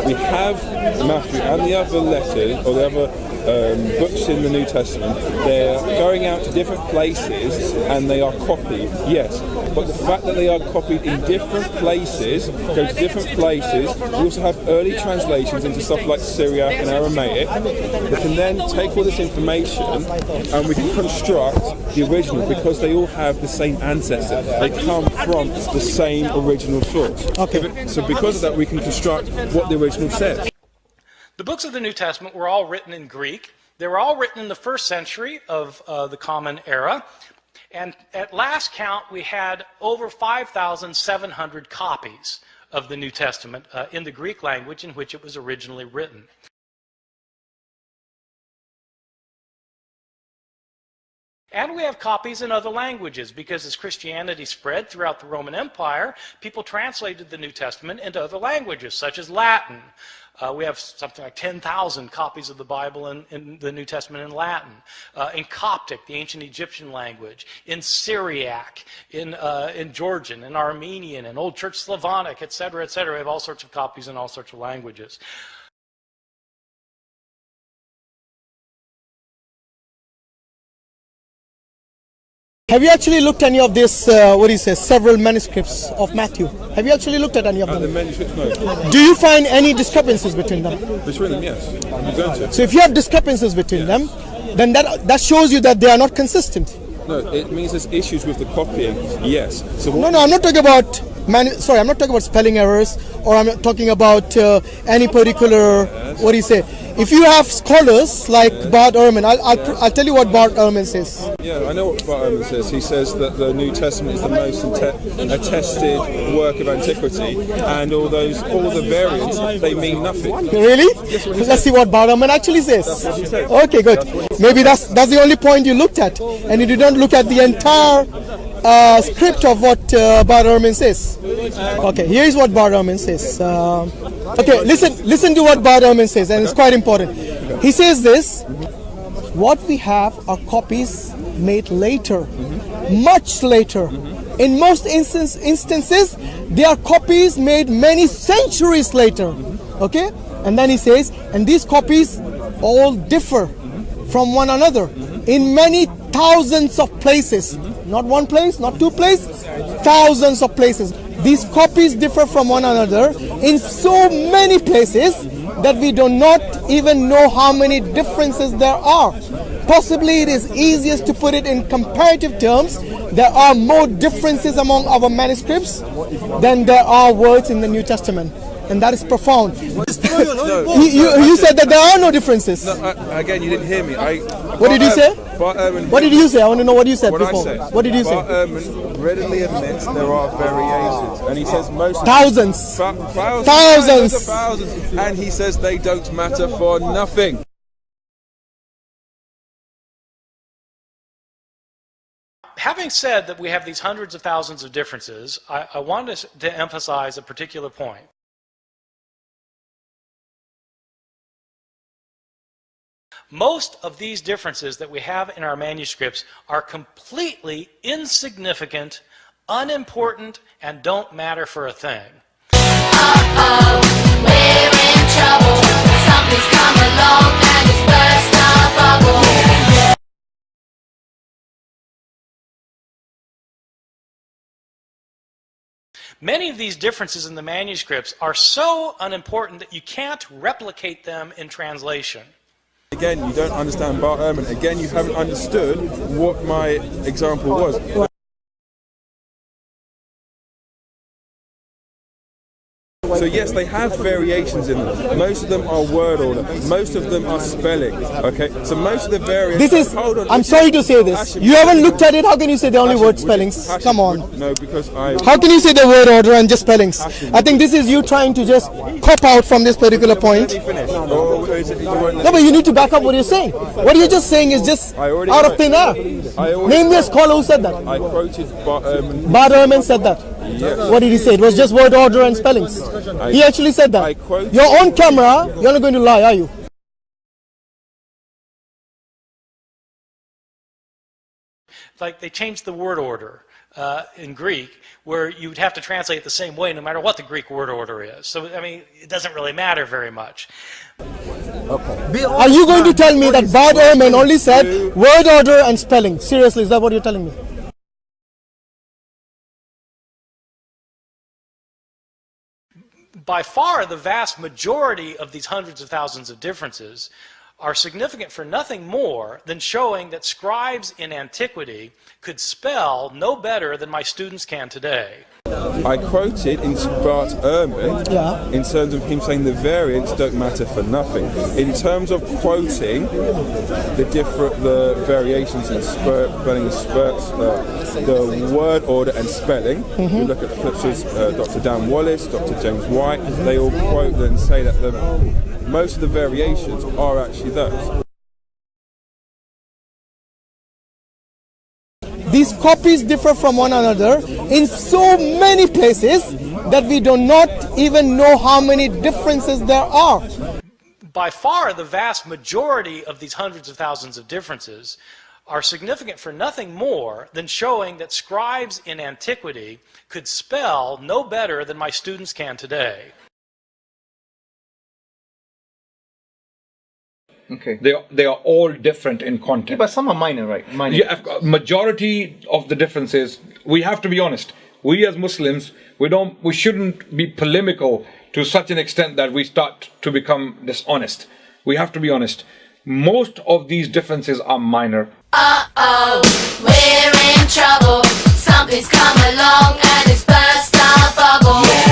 We have Matthew and the other letters, or the other books in the New Testament. They're going out to different places and they are copied, yes. But the fact that they are copied in different places, go to different places, we also have early translations into stuff like Syriac and Aramaic. We can then take all this information and we can construct the original because they all have the same ancestor. They come from the same original source. Okay. So because of that, we can construct what the original says. The books of the New Testament were all written in Greek. They were all written in the first century of the Common Era. And at last count, we had over 5,700 copies of the New Testament in the Greek language in which it was originally written. And we have copies in other languages because as Christianity spread throughout the Roman Empire, people translated the New Testament into other languages, such as Latin. We have something like 10,000 copies of the Bible in the New Testament in Latin, in Coptic, the ancient Egyptian language, in Syriac, in Georgian, in Armenian, in Old Church Slavonic, etc., etc. We have all sorts of copies in all sorts of languages. Have you actually looked at any of this, several manuscripts of Matthew? Have you actually looked at any of them? The manuscripts, no. Do you find any discrepancies between them? Between them, yes. I'm going to. So if you have discrepancies between them, then that shows you that they are not consistent. No, it means there's issues with the copying, yes. So No, I'm not talking about I'm not talking about spelling errors, or I'm not talking about any particular, if you have scholars like Bart Ehrman, I'll tell you what Bart Ehrman says. Yeah, I know what Bart Ehrman says. He says that the New Testament is the most attested work of antiquity, and all the variants, they mean nothing. Really? Yes, let's see what Bart Ehrman actually says. That's what he says. Okay, good. Maybe that's the only point you looked at, and you didn't look at the entire script of what Bart Ehrman says. Okay, here is what Bart Ehrman says. Okay, listen to what Bart Ehrman says, and it's quite important. He says this: what we have are copies made later, much later. In most instances, they are copies made many centuries later. Okay, and then he says, and these copies all differ from one another in many thousands of places. Not one place, not two places, thousands of places. These copies differ from one another in so many places that we do not even know how many differences there are. Possibly it is easiest to put it in comparative terms. There are more differences among our manuscripts than there are words in the New Testament. And that is profound. You said that there are no differences. No, again, you didn't hear me. What did you say? What did you say? I want to know what you said before. What did you say? Bart Ehrman readily admits there are variations, and he says most thousands. Thousands, and he says they don't matter for nothing. Having said that we have these hundreds of thousands of differences, I wanted to emphasize a particular point. Most of these differences that we have in our manuscripts are completely insignificant, unimportant, and don't matter for a thing. Uh-oh, we're in trouble. Something's come along and it's burst our bubble. Many of these differences in the manuscripts are so unimportant that you can't replicate them in translation. Again, you don't understand Bart Ehrman. Again, you haven't understood what my example was. So yes, they have variations in them. Most of them are word order. Most of them are spelling. Okay, so most of the variants. This is. I'm sorry to say this. You haven't looked at it. How can you say the only word spellings? Come on. No, because I. How can you say the word order and just spellings? I think this is you trying to just cop out from this particular point. No, but you need to back up what you're saying. What you're just saying is just out of thin air. Name me a scholar who said that. I quoted Bart Ehrman. Bart Ehrman said that. Yes. What did he say? It was just word order and spellings. He actually said that. You're on camera. You're not going to lie, are you? like they changed the word order in Greek, where you would have to translate it the same way no matter what the Greek word order is. So, I mean, it doesn't really matter very much. Okay. Are you going to tell me that Bart Ehrman only said word order and spelling? Seriously, is that what you're telling me? By far, the vast majority of these hundreds of thousands of differences are significant for nothing more than showing that scribes in antiquity could spell no better than my students can today. I quoted in Bart Ehrman in terms of him saying the variants don't matter for nothing. In terms of quoting the variations in spelling and spurts, the word order and spelling, we look at such as Dr. Dan Wallace, Dr. James White, they all quote and say that most of the variations are actually those. These copies differ from one another in so many places that we do not even know how many differences there are. By far, the vast majority of these hundreds of thousands of differences are significant for nothing more than showing that scribes in antiquity could spell no better than my students can today. Okay. They are all different in content. Yeah, but some are minor, right? Minor. Yeah, majority of the differences, we have to be honest. We as Muslims, we shouldn't be polemical to such an extent that we start to become dishonest. We have to be honest. Most of these differences are minor. Uh-oh, we're in trouble. Something's come along and it's burst our bubble.